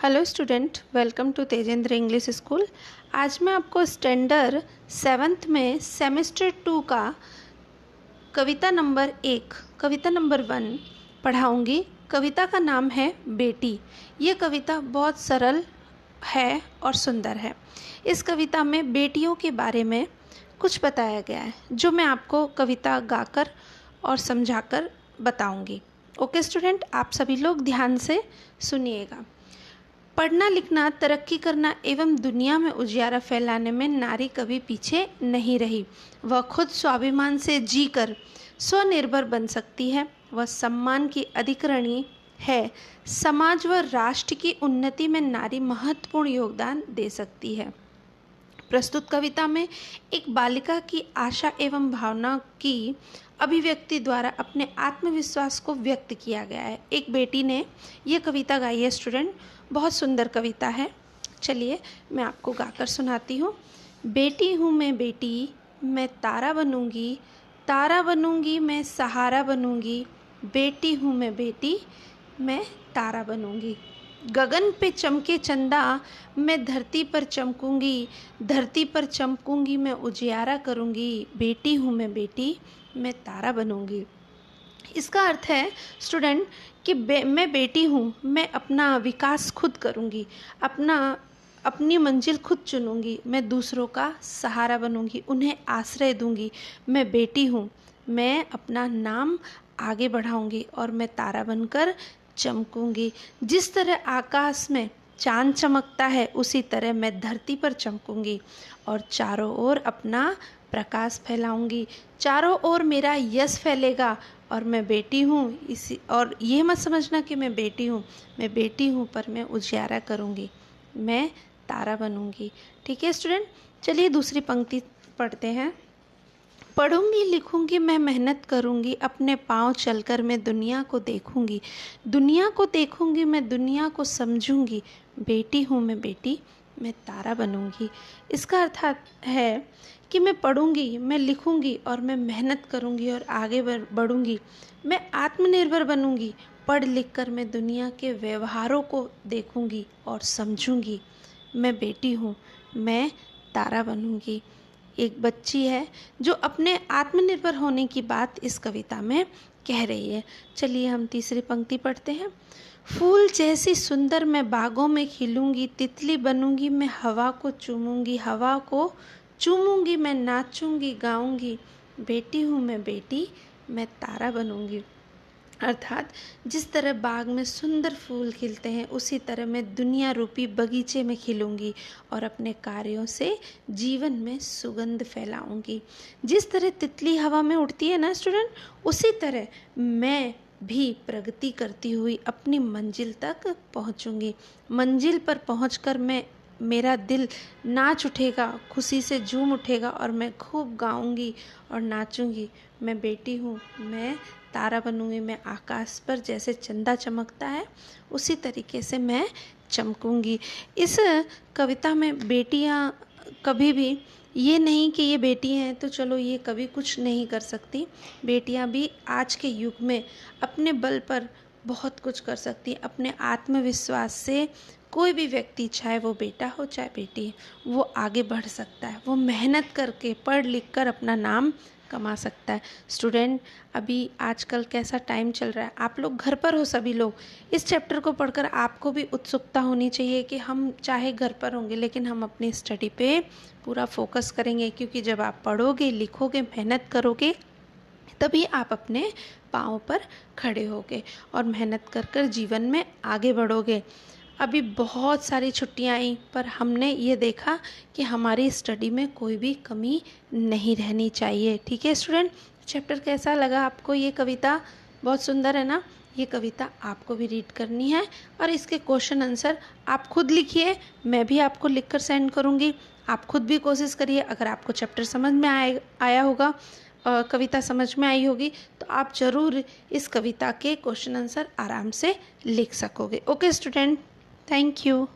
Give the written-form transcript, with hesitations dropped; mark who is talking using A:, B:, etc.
A: Hello student, welcome to Tejendra English school. आज मैं आपको स्टैंडर्ड 7th में सेमेस्टर 2 का कविता नंबर 1, कविता नंबर 1 पढ़ाऊंगी। कविता का नाम है बेटी। ये कविता बहुत सरल है और सुंदर है। इस कविता में बेटियों के बारे में कुछ बताया गया है जो मैं आपको कविता गाकर और समझाकर बताऊंगी। ओके स्टूडेंट, आप सभी लोग ध्यान से सुनिएगा। पढ़ना लिखना, तरक्की करना एवं दुनिया में उजियारा फैलाने में नारी कभी पीछे नहीं रही। वह खुद स्वाभिमान से जीकर स्वनिर्भर बन सकती है। वह सम्मान की अधिकरणी है। समाज व राष्ट्र की उन्नति में नारी महत्वपूर्ण योगदान दे सकती है। प्रस्तुत कविता में एक बालिका की आशा एवं भावना की अभिव्यक्ति द्वारा अपने आत्मविश्वास को व्यक्त किया गया है। एक बेटी ने यह कविता गाई है स्टूडेंट। बहुत सुंदर कविता है। चलिए मैं आपको गाकर सुनाती हूँ। बेटी हूँ मैं बेटी, मैं तारा बनूंगी, तारा बनूंगी मैं सहारा बनूंगी। बेटी हूँ मैं बेटी, मैं तारा बनूंगी। गगन पे चमके चंदा, मैं धरती पर चमकूंगी, धरती पर चमकूंगी मैं उजियारा करूंगी। बेटी हूँ मैं बेटी, मैं तारा बनूंगी। इसका अर्थ है स्टूडेंट कि मैं बेटी हूँ, मैं अपना विकास खुद करूँगी, अपनी मंजिल खुद चुनूँगी, मैं दूसरों का सहारा बनूँगी, उन्हें आश्रय दूँगी। मैं बेटी हूँ, मैं अपना नाम आगे बढ़ाऊँगी और मैं तारा बनकर चमकूँगी। जिस तरह आकाश में चांद चमकता है उसी तरह मैं धरती पर चमकूँगी और चारों ओर अपना प्रकाश फैलाऊंगी। चारों ओर मेरा यश फैलेगा और मैं बेटी हूँ इसी। और ये मत समझना कि मैं बेटी हूँ पर मैं उजियारा करूँगी, मैं तारा बनूँगी। ठीक है स्टूडेंट, चलिए दूसरी पंक्ति पढ़ते हैं। पढ़ूंगी लिखूंगी मैं मेहनत करूंगी, अपने पाँव चलकर मैं दुनिया को देखूंगी, दुनिया को देखूंगी मैं दुनिया को समझूंगी। बेटी हूँ मैं बेटी, मैं तारा बनूंगी। इसका अर्थ है कि मैं पढ़ूंगी, मैं लिखूंगी और मैं मेहनत करूंगी और आगे बढ़ूंगी। मैं आत्मनिर्भर बनूंगी। पढ़ लिख कर मैं दुनिया के व्यवहारों को देखूंगी और समझूंगी। मैं बेटी हूँ, मैं तारा बनूंगी। एक बच्ची है जो अपने आत्मनिर्भर होने की बात इस कविता में कह रही है। चलिए हम तीसरी पंक्ति पढ़ते हैं। फूल जैसी सुंदर मैं बागों में खिलूंगी, तितली बनूंगी मैं हवा को चूमूंगी, हवा को चूमूंगी मैं नाचूंगी गाऊंगी। बेटी हूँ मैं बेटी, मैं तारा बनूंगी। अर्थात जिस तरह बाग में सुंदर फूल खिलते हैं उसी तरह मैं दुनिया रूपी बगीचे में खिलूंगी और अपने कार्यों से जीवन में सुगंध फैलाऊंगी। जिस तरह तितली हवा में उड़ती है ना स्टूडेंट, उसी तरह मैं भी प्रगति करती हुई अपनी मंजिल तक पहुंचूंगी। मंजिल पर पहुंचकर मेरा दिल नाच उठेगा, खुशी से झूम उठेगा और मैं खूब गाऊंगी और नाचूंगी। मैं बेटी हूँ, मैं तारा बनूंगी। मैं आकाश पर जैसे चंदा चमकता है उसी तरीके से मैं चमकूंगी। इस कविता में बेटियां कभी भी ये नहीं कि ये बेटी हैं तो चलो ये कभी कुछ नहीं कर सकती। बेटियां भी आज के युग में अपने बल पर बहुत कुछ कर सकती हैं। अपने आत्मविश्वास से कोई भी व्यक्ति, चाहे वो बेटा हो चाहे बेटी, वो आगे बढ़ सकता है। वो मेहनत करके पढ़ लिख कर अपना नाम कमा सकता है। स्टूडेंट, अभी आजकल कैसा टाइम चल रहा है, आप लोग घर पर हो सभी लोग। इस चैप्टर को पढ़कर आपको भी उत्सुकता होनी चाहिए कि हम चाहे घर पर होंगे लेकिन हम अपनी स्टडी पे पूरा फोकस करेंगे, क्योंकि जब आप पढ़ोगे, लिखोगे, मेहनत करोगे तभी आप अपने पाँव पर खड़े होगे और मेहनत कर कर जीवन में आगे बढ़ोगे। अभी बहुत सारी छुट्टियां आई पर हमने ये देखा कि हमारी स्टडी में कोई भी कमी नहीं रहनी चाहिए। ठीक है स्टूडेंट, चैप्टर कैसा लगा आपको? ये कविता बहुत सुंदर है ना। ये कविता आपको भी रीड करनी है और इसके क्वेश्चन आंसर आप खुद लिखिए, मैं भी आपको लिखकर सेंड करूँगी। आप खुद भी कोशिश करिए। अगर आपको चैप्टर समझ में आया होगा, कविता समझ में आई होगी, तो आप ज़रूर इस कविता के क्वेश्चन आंसर आराम से लिख सकोगे। Okay student, thank you.